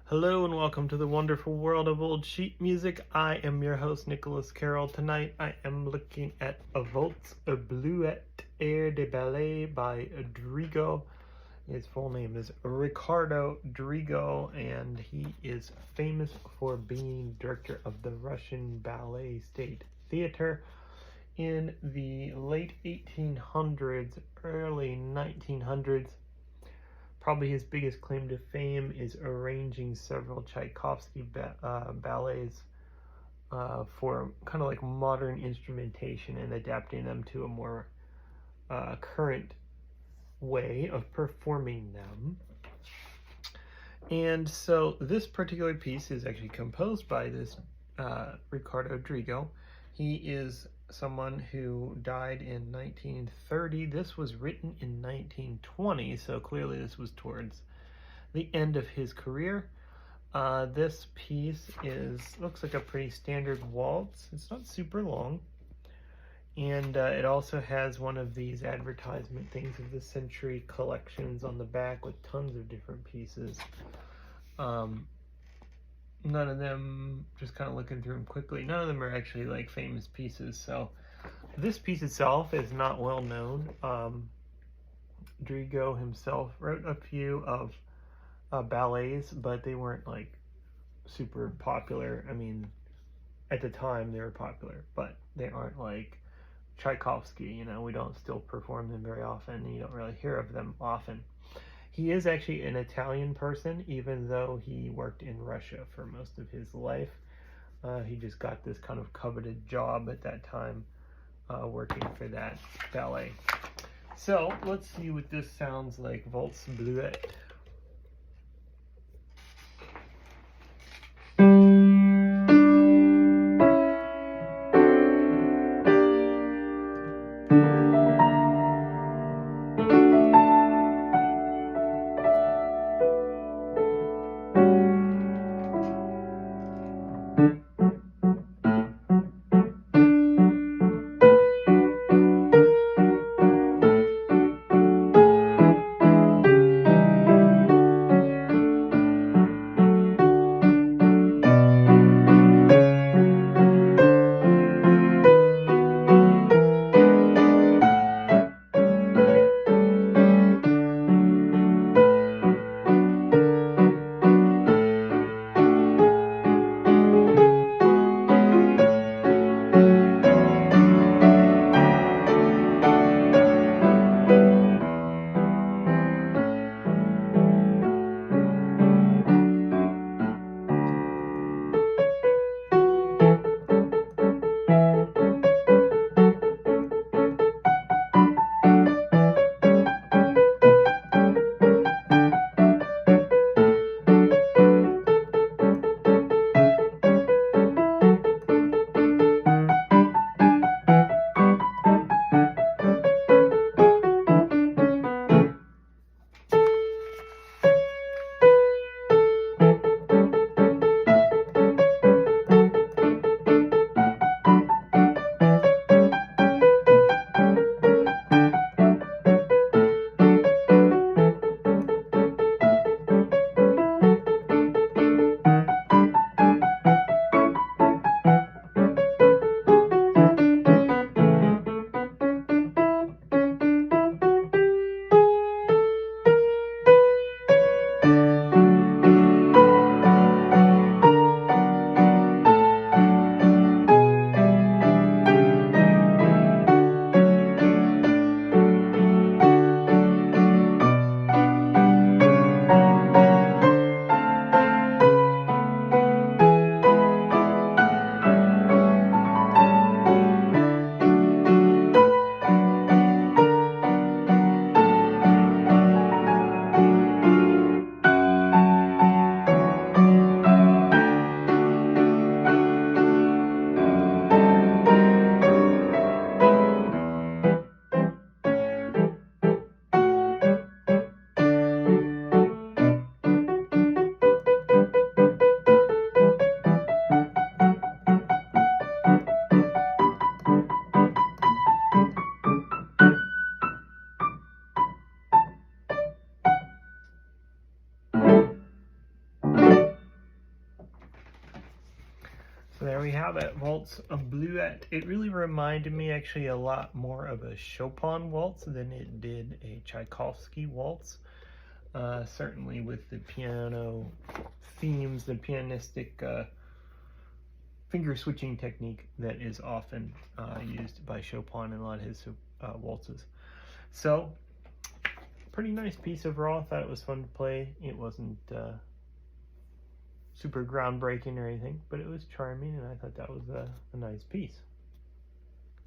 Hello and welcome to the wonderful world of old sheet music. I am your host, Nicholas Carroll. Tonight I am looking at a Valse, a Bluette air de ballet by Drigo. His full name is Ricardo Drigo, and he is famous for being director of the Russian Ballet State Theater in the late 1800s, early 1900s. Probably his biggest claim to fame is arranging several Tchaikovsky ballets for kind of like modern instrumentation and adapting them to a more current way of performing them. And so this particular piece is actually composed by this Ricardo Drigo. He is someone who died in 1930. This was written in 1920, so clearly this was towards the end of his career. This piece looks like a pretty standard waltz. It's not super long, and it also has one of these advertisement things of the century collections on the back with tons of different pieces. None of them, just kind of looking through them quickly, none of them are actually like famous pieces. So this piece itself is not well known. Drigo himself wrote a few of ballets, but they weren't like super popular. I mean, at the time they were popular, but they aren't like Tchaikovsky. We don't still perform them very often. You don't really hear of them often. He is actually an Italian person, even though he worked in Russia for most of his life. He just got this kind of coveted job at that time, working for that ballet. So let's see what this sounds like. Valse Bluette. So there we have it, Waltz of Bluette. It really reminded me actually a lot more of a Chopin waltz than it did a Tchaikovsky waltz. Certainly with the piano themes, the pianistic finger switching technique that is often used by Chopin in a lot of his waltzes. So, pretty nice piece overall. I thought it was fun to play. It wasn't super groundbreaking or anything, but it was charming, and I thought that was a nice piece.